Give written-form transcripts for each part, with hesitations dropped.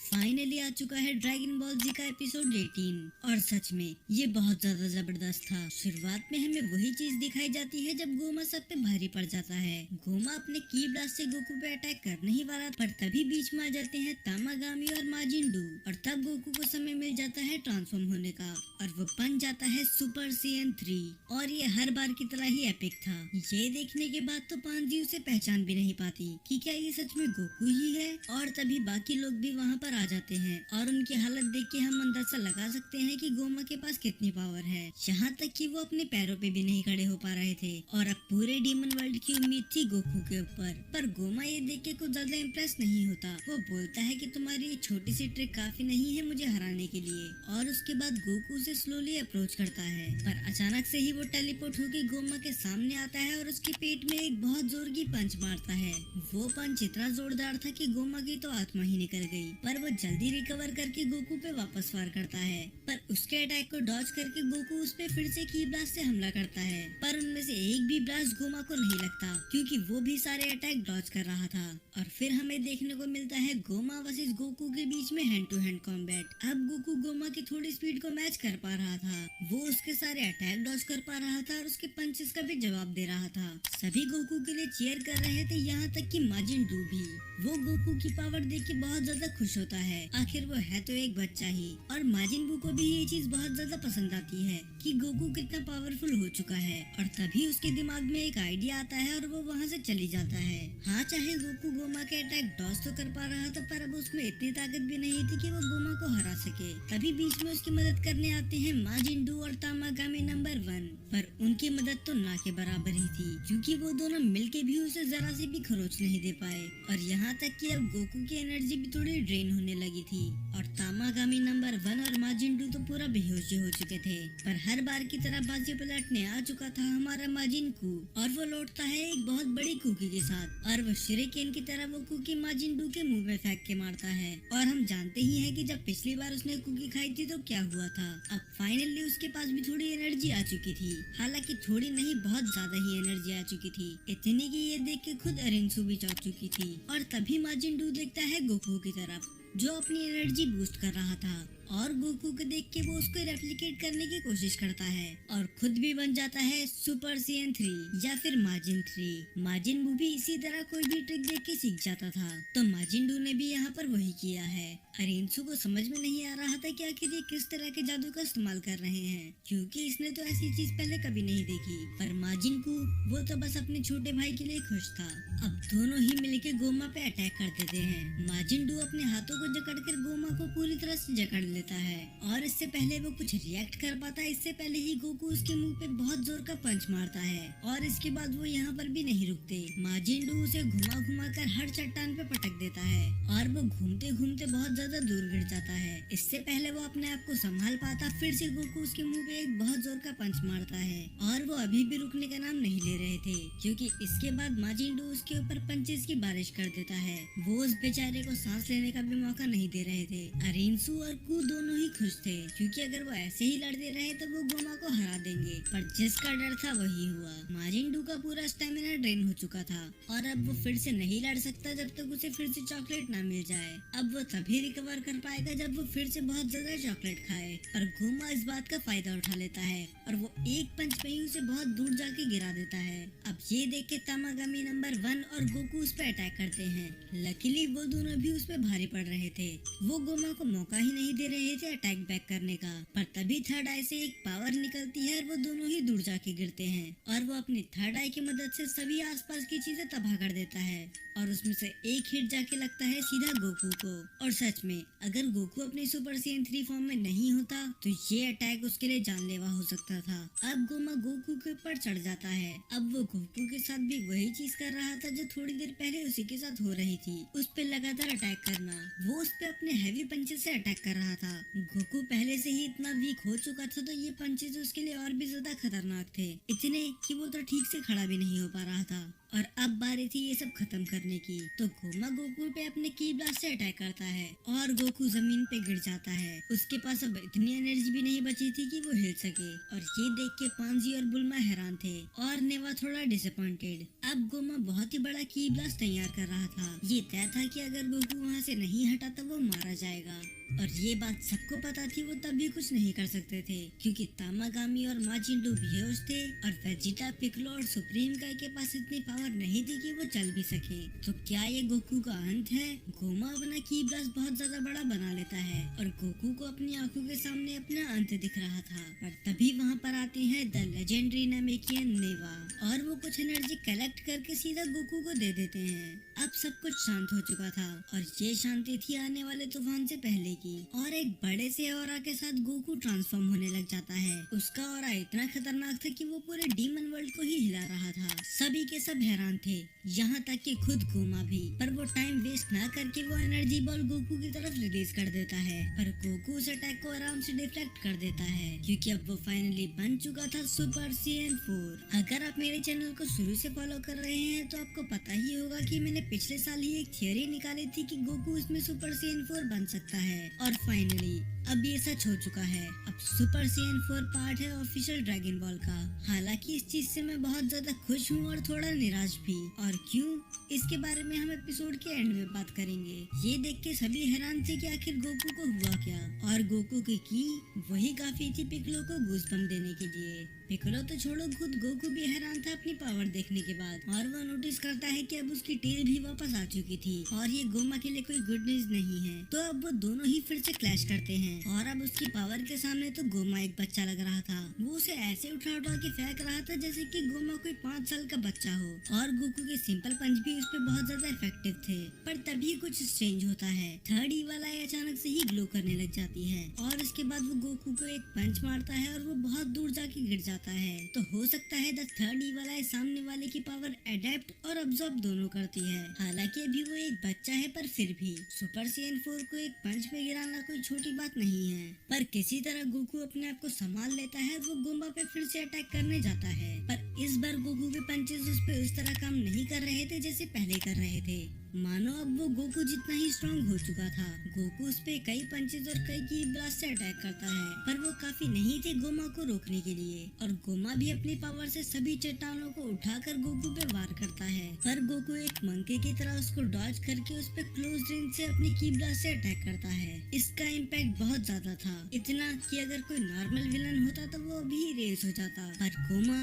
Finally आ चुका है dragon ball जी का एपिसोड 18 और सच में ये बहुत ज्यादा जबरदस्त था। शुरुआत में हमें वही चीज दिखाई जाती है जब गोमा सब पे भारी पड़ जाता है। गोमा अपने की ब्लास्ट से गोकू पे अटैक करने ही वाला पर तभी बीच में आ जाते हैं तामागामी और माजिंडू और तब गोकू को समय मिल जाता है ट्रांसफॉर्म होने का और वो बन जाता है सुपर सैयन 3 और ये हर बार की तरह ही एपिक था। ये देखने के बाद तो पांजी उसे पहचान भी नहीं पाती कि क्या ये सच में गोकू ही है और तभी बाकी लोग भी वहाँ पर आ जाते हैं और उनकी हालत देख के हम अंदाजा लगा सकते हैं कि गोमा के पास कितनी पावर है। यहाँ तक कि वो अपने पैरों पे भी नहीं खड़े हो पा रहे थे और अब पूरे डीमन वर्ल्ड की उम्मीद थी गोकू के ऊपर। पर गोमा ये देख के कुछ ज्यादा इम्प्रेस नहीं होता। वो बोलता है कि तुम्हारी ये छोटी सी ट्रिक काफी नहीं है मुझे हराने के लिए और उसके बाद गोकू से स्लोली अप्रोच करता है पर अचानक से ही वो टेलीपोर्ट होकर गोमा के सामने आता है और उसके पेट में एक बहुत जोर की पंच मारता है। वो पंच इतना जोरदार था कि गोमा की तो आत्मा ही निकल गई पर वो जल्दी रिकवर करके गोकू पे वापस फायर करता है पर उसके अटैक को डॉज करके गोकू उस पे फिर से की ब्लास्ट से हमला करता है पर उनमें से एक भी ब्लास्ट गोमा को नहीं लगता क्योंकि वो भी सारे अटैक डॉज कर रहा था। और फिर हमें देखने को मिलता है गोमा वर्सेस गोकू के बीच में हैंड टू हैंड कॉम्बैट। अब गोकू गोमा की थोड़ी स्पीड को मैच कर पा रहा था, वो उसके सारे अटैक डॉज कर पा रहा था और उसके पंचेस का भी जवाब दे रहा था। सभी गोकू के लिए चीयर कर रहे थे यहाँ तक कि माजिंडू भी। वो गोकू की पावर देख के बहुत ज्यादा खुश होता है, आखिर वो है तो एक बच्चा ही। और माजिंबू को भी ये चीज बहुत ज्यादा पसंद आती है कि गोकू कितना पावरफुल हो चुका है और तभी उसके दिमाग में एक आइडिया आता है और वो वहाँ से चली जाता है। हाँ, चाहे गोकू गोमा के अटैक डॉज तो कर पा रहा था पर अब उसमें इतनी ताकत भी नहीं थी कि वो गोमा को हरा सके। तभी बीच में उसकी मदद करने आते हैं माजिंडू और तामागामी नंबर 1 पर उनकी मदद तो ना के बराबर ही थी क्योंकि वो दोनों मिलके भी उसे जरा सी भी खरोच नहीं दे पाए और यहाँ तक कि अब गोकू की एनर्जी भी थोड़ी ड्रेन होने लगी थी और तामागामी नंबर 1 और माजिंडू तो पूरा बेहोश हो चुके थे। पर हर बार की तरह बाजी पलटने आ चुका था हमारा माजिंकू और वो लौटता है एक बहुत बड़ी कुकी के साथ और वो शuriken की तरह वो कुकी माजिंडू के मुंह में फेंक के मारता है। और हम जानते ही हैं कि जब पिछली बार उसने कुकी खाई थी तो क्या हुआ था। अब फाइनली उसके पास भी थोड़ी एनर्जी आ चुकी थी, हालांकि थोड़ी नहीं बहुत ज्यादा ही एनर्जी आ चुकी थी, इतनी कि ये देख के खुद अरिंसू भी चौंक चुकी थी। और तभी माजिंडू देखता है गोकू की तरफ जो अपनी एनर्जी बूस्ट कर रहा था और गोकू को देख के वो उसको रेप्लिकेट करने की कोशिश करता है और खुद भी बन जाता है सुपर सैयन 3 या फिर माजिन 3। माजिंबू भी इसी तरह कोई भी ट्रिक देख के सीख जाता था तो माजिंडू ने भी यहाँ पर वही किया है। अरिंसू को समझ में नहीं आ रहा था कि आखिर ये किस तरह के जादू का इस्तेमाल कर रहे हैं क्योंकि इसने तो ऐसी चीज पहले कभी नहीं देखी। पर माजिंकू वो तो बस अपने छोटे भाई के लिए खुश था। अब दोनों ही मिलके गोमा पे अटैक कर देते हैं। माजिंडू अपने हाथों को जकड़कर गोमा को पूरी तरह से जकड़ लेता है और इससे पहले वो कुछ रिएक्ट कर पाता है इससे पहले ही गोकू उसके मुंह पे बहुत जोर का पंच मारता है और इसके बाद वो यहाँ पर भी नहीं रुकते। माजिंडू उसे घुमा घुमा कर हर चट्टान पे पटक देता है और वो घूमते घूमते बहुत ज्यादा दूर गिर जाता है। इससे पहले वो अपने आप को संभाल पाता फिर से गोकू उसके मुंह पे एक बहुत जोर का पंच मारता है और वो अभी भी रुकने का नाम नहीं ले रहे थे क्योंकि इसके बाद माजिंडू उसके ऊपर पंचेस की बारिश कर देता है। वो उस बेचारे को सांस लेने का भी मौका नहीं दे रहे थे। अरिंसू और कू दोनों ही खुश थे क्योंकि अगर वो ऐसे ही लड़ते रहे तो वो गोमा को हरा देंगे पर जिसका डर था वही हुआ। माजिंडू का पूरा स्टेमिना ड्रेन हो चुका था और अब वो फिर से नहीं लड़ सकता जब तक उसे फिर से चॉकलेट ना मिल जाए। अब वो तभी रिकवर कर पाएगा जब वो फिर से बहुत ज्यादा चॉकलेट खाए। पर गोमा इस बात का फायदा उठा लेता है और वो एक पंच में ही उसे बहुत दूर जाके गिरा देता है। अब ये देख के तामागामी नंबर 1 और गोकू उस पे अटैक करते हैं। लकीली वो दोनों भी उस पे भारी पड़ रहे थे, वो गोमा को मौका ही नहीं दे रहे थे अटैक बैक करने का। पर तभी थर्ड आई से एक पावर निकलती है और वो दोनों ही दूर जाके गिरते हैं और वो अपनी थर्ड आई की मदद से सभी आसपास की चीजें तबाह कर देता है और उसमें से एक हिट जाके लगता है सीधा गोकू को। और सच में अगर गोकू अपनी सुपर सैयन 3 फॉर्म में नहीं होता तो ये अटैक उसके लिए जानलेवा हो सकता था। अब गोमा गोकू के ऊपर चढ़ जाता है। अब वो गोकू के साथ भी वही चीज कर रहा था जो थोड़ी देर पहले उसी के साथ हो रही थी, उस पे लगातार अटैक करना। वो उस पे अपने हैवी पंचेस से अटैक कर रहा था। गोकू पहले से ही इतना वीक हो चुका था तो ये पंचेस उसके लिए और भी ज्यादा खतरनाक थे, इतने कि वो तो ठीक से खड़ा भी नहीं हो पा रहा था। और अब बारी थी ये सब खत्म करने की। तो गोमा गोकू पे अपने की ब्लास्ट से अटैक करता है और गोकू जमीन पे गिर जाता है। उसके पास अब इतनी एनर्जी भी नहीं बची थी कि वो हिल सके। और ये देख के पांजी और बुल्मा हैरान थे और नेवा थोड़ा डिसअपॉइंटेड। अब गोमा बहुत ही बड़ा की ब्लास्ट तैयार कर रहा था। ये तय था कि अगर गोकू वहाँ से नहीं हटा तो वो मारा जाएगा। और ये बात सबको पता थी, वो तब भी कुछ नहीं कर सकते थे क्योंकि तामागामी और माजिंडू बेहोश थे और वेजिटा, पिक्लो और सुप्रीम काय के पास इतनी पावर नहीं थी कि वो चल भी सके। तो क्या ये गोकू का अंत है? गोमा अपना की ब्लास्ट बहुत ज्यादा बड़ा बना लेता है और गोकू को अपनी आंखों के सामने अपना अंत दिख रहा था। पर तभी वहाँ पर आते हैं द लेजेंडरी नामेकियन नेवा और वो कुछ एनर्जी कलेक्ट करके सीधा गोकू को दे देते हैं। अब सब कुछ शांत हो चुका था और ये शांति थी आने वाले तूफान से पहले की। और एक बड़े से ऑरा के साथ गोकू ट्रांसफॉर्म होने लग जाता है। उसका ऑरा इतना खतरनाक था कि वो पूरे डीमन वर्ल्ड को ही हिला रहा था। सभी के सब हैरान थे, यहाँ तक कि खुद गोमा भी। पर वो टाइम वेस्ट ना करके वो एनर्जी बॉल गोकू की तरफ रिलीज कर देता है। पर गोकू उस अटैक को आराम से डिफ्लेक्ट कर देता है क्योंकि अब वो फाइनली बन चुका था सुपर सीएन 4। अगर आप मेरे चैनल को शुरू से फॉलो कर रहे हैं तो आपको पता ही होगा कि मैंने पिछले साल ही एक थियोरी निकाली थी कि गोकू इसमें सुपर सीएन 4 बन सकता है। और फाइनली अब ये सच हो चुका है। अब सुपर सीएन 4 पार्ट है ऑफिशियल ड्रैगन बॉल का। हालांकि इस चीज से मैं बहुत ज्यादा खुश हूँ और थोड़ा निराश भी। और क्यों, इसके बारे में हम एपिसोड के एंड में बात करेंगे। ये देख के सभी हैरान थे कि आखिर गोकू को हुआ क्या। और गोकू की वही काफी थी पिक्लो को गूज़बम्प देने के लिए। पिक्लो तो छोड़ो, खुद गोकू भी हैरान था अपनी पावर देखने के बाद। और वो नोटिस करता है कि अब उसकी टेल भी वापस आ चुकी थी और ये गोमा के लिए कोई गुड न्यूज नहीं है। तो अब वो दोनों ही फिर से क्लैश करते हैं और अब उसकी पावर के सामने तो गोमा एक बच्चा लग रहा था। वो उसे ऐसे उठा उठा के फेंक रहा था जैसे कि गोमा कोई 5 साल का बच्चा हो। और गोकू के सिंपल पंच भी उस पे बहुत ज्यादा इफेक्टिव थे। पर तभी कुछ स्ट्रेंज होता है। थर्ड ई वाला अचानक से ही ग्लो करने लग जाती है और उसके बाद वो गोकू को एक पंच मारता है और वो बहुत दूर जाके गिर जाता है। तो हो सकता है द थर्ड ई वाला सामने वाले की पावर अडेप्ट और अब्सॉर्ब दोनों करती है। हालांकि अभी वो एक बच्चा है पर फिर भी सुपर सीएन 4 को एक पंच में गिराना कोई छोटी बात नहीं है। पर किसी तरह गोकू अपने आप को संभाल लेता है। वो गोमा पे फिर से अटैक करने जाता है पर इस बार गोकू के पंचेस उस पे उस तरह काम नहीं कर रहे थे जैसे पहले कर रहे थे। मानो अब वो गोकू जितना ही स्ट्रॉन्ग हो चुका था। गोकू उस पे कई पंचेस और कई की ब्लास्ट से अटैक करता है पर वो काफी नहीं थे गोमा को रोकने के लिए। और गोमा भी अपनी पावर से सभी चट्टानों को उठाकर गोकू पे वार करता है पर गोकू एक मंकी की तरह उसको डॉज करके उस पे क्लोज रेंज से अपनी की ब्लास्ट से अटैक करता है। इसका इम्पैक्ट बहुत ज्यादा था, इतना कि अगर कोई नॉर्मल विलन होता तो वो अभी रेस हो जाता। पर गोमा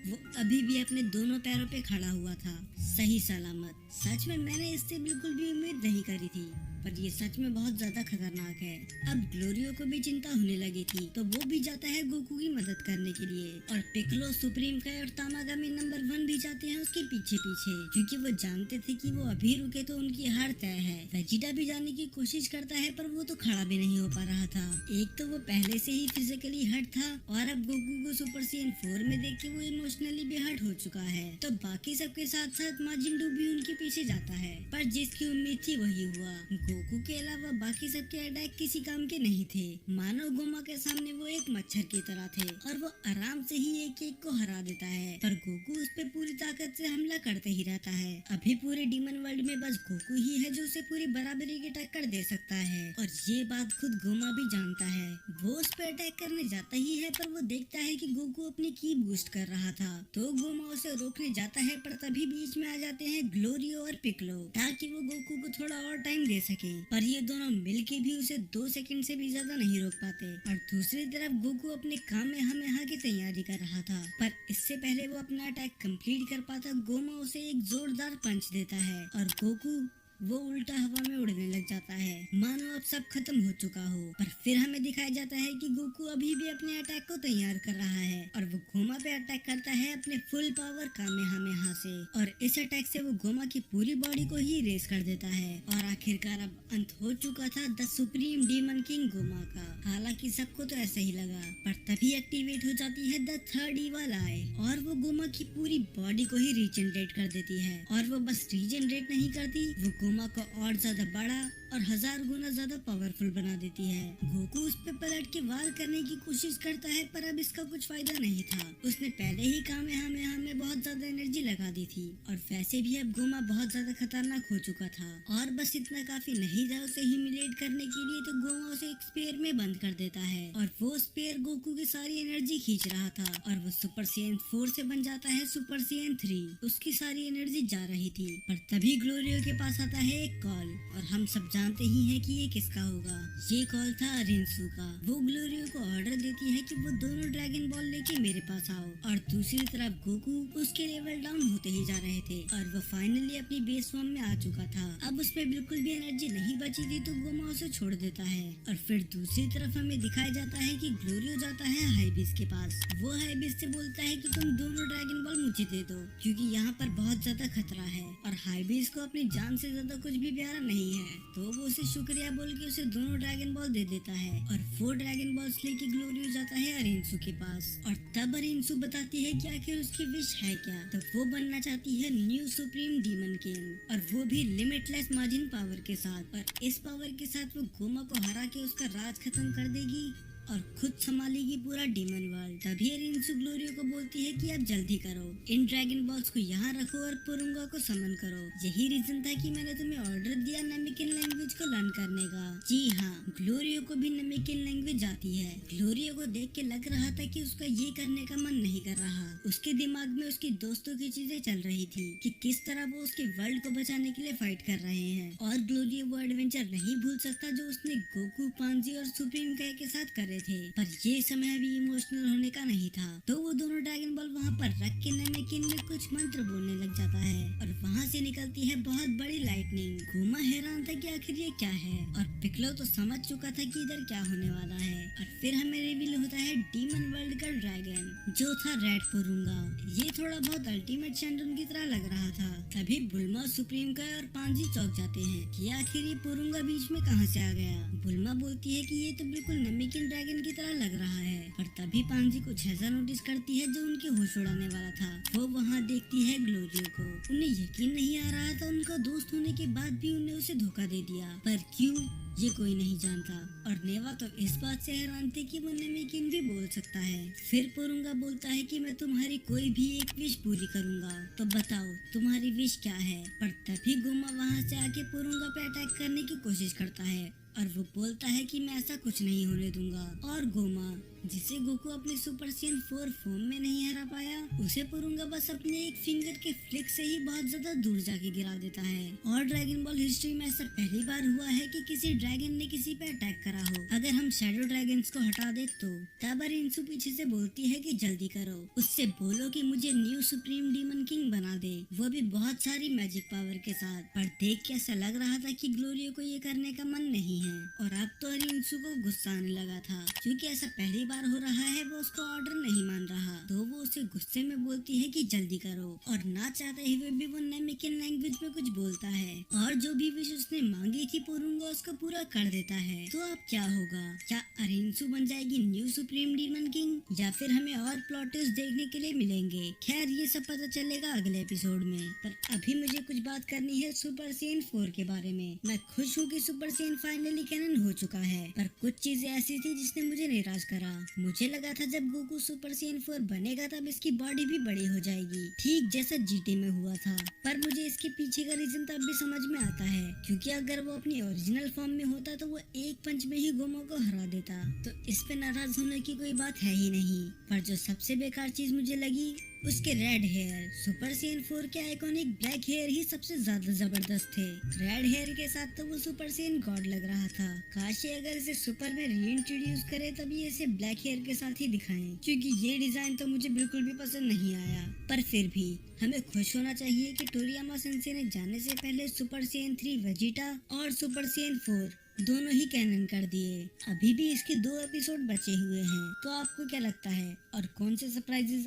वो अभी भी अपने दोनों पैरों पे खड़ा हुआ था, सही सलामत। सच में मैंने इससे बिल्कुल भी उम्मीद नहीं करी थी पर ये सच में बहुत ज्यादा खतरनाक है। अब ग्लोरियो को भी चिंता होने लगी थी तो वो भी जाता है गोकू की मदद करने के लिए। और पिक्लो, सुप्रीम काय और तामागामी नंबर 1 भी जाते हैं उसके पीछे पीछे क्योंकि वो जानते थे कि वो अभी रुके तो उनकी हार तय है। वेजिटा भी जाने की कोशिश करता है पर वो तो खड़ा भी नहीं हो पा रहा था। एक तो वो पहले से ही फिजिकली हर्ट था और अब गोकू को सुपर सीएन 4 में देख के वो इमोशनली भी हर्ट हो चुका है। तो बाकी सबके साथ साथ माजिंडू भी उनके पीछे जाता है पर जिसकी उम्मीद थी वही हुआ। गोकू के अलावा बाकी सबके अटैक किसी काम के नहीं थे। मानो गोमा के सामने वो एक मच्छर की तरह थे और वो आराम से ही एक एक को हरा देता है। पर गोकू उस पे पूरी ताकत से हमला करते ही रहता है। अभी पूरे डीमन वर्ल्ड में बस गोकू ही है जो उसे पूरी बराबरी की टक्कर दे सकता है और ये बात खुद गोमा भी जानता है। वो उस पे अटैक करने जाता ही है पर वो देखता है कि गोकू अपनी की बूस्ट कर रहा था तो गोमा उसे रोकने जाता है पर तभी बीच में आ जाते हैं ग्लोरियो और पिक्लो ताकि वो गोकू को थोड़ा और टाइम दे सके। पर ये दोनों मिलके भी उसे 2 सेकंड से भी ज्यादा नहीं रोक पाते। और दूसरी तरफ गोकू अपने काम में हमें की तैयारी कर रहा था पर इससे पहले वो अपना अटैक कंप्लीट कर पाता गोमा उसे एक जोरदार पंच देता है और गोकू वो उल्टा हवा में उड़ने लग जाता है मानो अब सब खत्म हो चुका हो। पर फिर हमें दिखाया जाता है कि गोकू अभी भी अपने अटैक को तैयार कर रहा है और वो गोमा पे अटैक करता है अपने फुल पावर कामेहामेहा से। और इस अटैक से वो गोमा की पूरी बॉडी को ही रेस कर देता है और आखिरकार अब अंत हो चुका था the supreme demon king Goma का। हालांकि सबको तो ऐसा ही लगा पर तभी एक्टिवेट हो जाती है द थर्ड इवल आई और वो गोमा की पूरी बॉडी को ही रीजनरेट कर देती है। और वो बस रीजनरेट नहीं करती, वो गोमा को और ज्यादा बड़ा और 1000 गुना ज्यादा पावरफुल बना देती है। गोकू उस पे पलट के वार करने की कोशिश करता है, पर अब इसका कुछ फायदा नहीं था। उसने पहले ही कामेहामेहा में बहुत ज्यादा एनर्जी लगा दी थी और वैसे भी अब गोमा बहुत ज्यादा खतरनाक हो चुका था और बस इतना काफी नहीं था उसे ह्यूमिलेट करने के लिए। तो गोमा उसे एक स्पेयर में बंद कर देता है और वो स्पेयर गोकू की सारी एनर्जी खींच रहा था और वो सुपर सैयन 4 से बन जाता है सुपर सैयन 3। उसकी सारी एनर्जी जा रही थी, पर तभी ग्लोरियो के पास आता है एक कॉल और हम सब जानते ही हैं कि ये किसका होगा। ये कॉल था अरिंसू का। वो ग्लोरियो को ऑर्डर देती है कि वो दोनों ड्रैगन बॉल लेके मेरे पास आओ और दूसरी तरफ गोकू उसके लेवल डाउन होते ही जा रहे थे और वो फाइनली अपनी बेस फॉर्म में आ चुका था। अब उसमें बिल्कुल भी एनर्जी नहीं बची थी, तो गोमा उसे छोड़ देता है और फिर दूसरी तरफ हमें दिखाया जाता है कि ग्लोरियो जाता है हाइबिस के पास। वो हाइबिस से बोलता है कि तुम दोनों ड्रैगन बॉल मुझे दे दो क्योंकि यहाँ पर बहुत ज्यादा खतरा है और हाइबिस को अपनी जान से ज्यादा कुछ भी प्यारा नहीं है। तो वो उसे शुक्रिया बोल के उसे दोनों ड्रैगन बॉल दे देता है और वो ड्रैगन बॉल्स लेके ग्लोरियो जाता है अरिंसू के पास और तब अरिंसू बताती है कि आखिर उसकी विश है क्या। तो वो बनना चाहती है न्यू सुप्रीम डीमन किंग और वो भी लिमिटलेस मार्जिन पावर के साथ। और इस पावर के साथ वो गोमा को हरा के उसका राज खत्म कर देगी और खुद संभालेगी पूरा डीमन वर्ल्ड। तभी अरिंसू ग्लोरियो को बोलती है कि आप जल्दी करो, इन ड्रैगन बॉल्स को यहाँ रखो और पुरुंगा को समन करो। यही रीजन था कि मैंने तुम्हें ऑर्डर दिया नमिकिन लैंग्वेज को लर्न करने का। जी हाँ, ग्लोरियो को भी नमिकिन लैंग्वेज आती है। ग्लोरियो को देख के लग रहा था कि उसका ये करने का मन नहीं कर रहा। उसके दिमाग में उसकी दोस्तों की चीजें चल रही थी कि किस तरह वो उसके वर्ल्ड को बचाने के लिए फाइट कर रहे हैं और ग्लोरियो वो एडवेंचर नहीं भूल सकता जो उसने गोकू, पांजी और सुप्रीम काय के साथ करे थे। पर ये समय भी इमोशनल होने का नहीं था। तो वो दोनों ड्रैगन बॉल वहाँ पर रख के नमिकिन में कुछ मंत्र बोलने लग जाता है और वहाँ से निकलती है बहुत बड़ी लाइटनिंग। गोमा हैरान था कि आखिर ये क्या है और पिक्लो तो समझ चुका था कि इधर क्या होने वाला है। और फिर हमें रिवील होता है डीमन वर्ल्ड का ड्रैगन जो था रेड पुरुंगा। ये थोड़ा बहुत अल्टीमेट शैंडन की तरह लग रहा था। तभी बुल्मा, सुप्रीम काय और पांजी चौंक जाते हैं कि आखिर ये पुरुंगा बीच में कहाँ से आ गया। बुल्मा बोलती है कि ये तो बिल्कुल नमिकिन ड्रैगन की तरह लग रहा है। पर तभी पांजी कुछ ऐसा नोटिस करती है जो उनके होश उड़ाने वाला था। वो वहाँ देखती है ग्लोरियो को। उन्हें यकीन नहीं आ रहा था उनका दोस्त होने के बाद भी उन्हें उसे धोखा दे दिया, पर क्यों ये कोई नहीं जानता। और नेवा तो इस बात से हैरान थे कि वो नमिकिन भी बोल सकता है। फिर पुरुंगा बोलता है कि मैं तुम्हारी कोई भी एक विश पूरी करूंगा, तो बताओ तुम्हारी विश क्या है। पर तभी गोमा वहाँ से आके पुरुंगा पे अटैक करने की कोशिश करता है और वो बोलता है कि मैं ऐसा कुछ नहीं होने दूंगा। और गोमा, जिसे गोकू अपने सुपर सैयन 4 फॉर्म में नहीं हरा पाया, उसे पुरुंगा बस अपने एक फिंगर के फ्लिक से ही बहुत ज्यादा दूर जाके गिरा देता है। और ड्रैगन बॉल हिस्ट्री में ऐसा पहली बार हुआ है कि किसी ड्रैगन ने किसी पे अटैक करा हो। अगर हम शैडो ड्रैगन्स को हटा दे तो। तब अरिंसू पीछे से बोलती है कि जल्दी करो, उससे बोलो कि मुझे न्यू सुप्रीम डीमन किंग बना दे, वो भी बहुत सारी मैजिक पावर के साथ। पर देख के ऐसा लग रहा था कि ग्लोरियो को ये करने का मन नहीं है और अब तो अरिंसू को गुस्सा आने लगा था क्योंकि ऐसा पहली बार हो रहा है। वो उसका ऑर्डर नहीं मान रहा, तो वो उसे गुस्से में बोलती है कि जल्दी करो और ना चाहते हुए भी वो नमिकिन लैंग्वेज में कुछ बोलता है और जो भी विश उसने मांगी थी पुरुंगा उसको पूरा कर देता है। तो अब क्या होगा? क्या अरिंसू बन जाएगी न्यू सुप्रीम डीमन किंग या फिर हमें और प्लॉट ट्विस्ट देखने के लिए मिलेंगे? खैर ये सब पता चलेगा अगले एपिसोड में। पर अभी मुझे कुछ बात करनी है सुपर सैयन 4 के बारे में। मैं खुश हूँ कि सुपर सैयन फाइनली कैनन हो चुका है, पर कुछ चीजें ऐसी थी जिसने मुझे निराश करा। मुझे लगा था जब गोकू सुपर सैयन 4 बनेगा तब इसकी बॉडी भी बड़ी हो जाएगी, ठीक जैसा जीटी में हुआ था। पर मुझे इसके पीछे का रीजन तब भी समझ में आता है क्योंकि अगर वो अपनी ओरिजिनल फॉर्म में होता तो वो एक पंच में ही गोमा को हरा देता। तो इस पे नाराज होने की कोई बात है ही नहीं। पर जो सबसे बेकार चीज मुझे लगी उसके रेड हेयर। सुपर सैयन 4 के आइकॉनिक ब्लैक हेयर ही सबसे ज्यादा जबरदस्त थे। रेड हेयर के साथ तो वो सुपर सैयन गॉड लग रहा था। काश ये अगर इसे सुपर में रीइंट्रोड्यूस करे तब ये इसे ब्लैक हेयर के साथ ही दिखाएं, क्योंकि ये डिजाइन तो मुझे बिल्कुल भी पसंद नहीं आया। पर फिर भी हमें खुश होना चाहिए कि टोरियामा सेंसेई ने जाने से पहले सुपर सैयन 3 वेजिटा और सुपर सैयन 4 दोनों ही कैनन कर दिए। अभी भी इसके 2 एपिसोड बचे हुए हैं। तो आपको क्या लगता है और कौन से सरप्राइजेस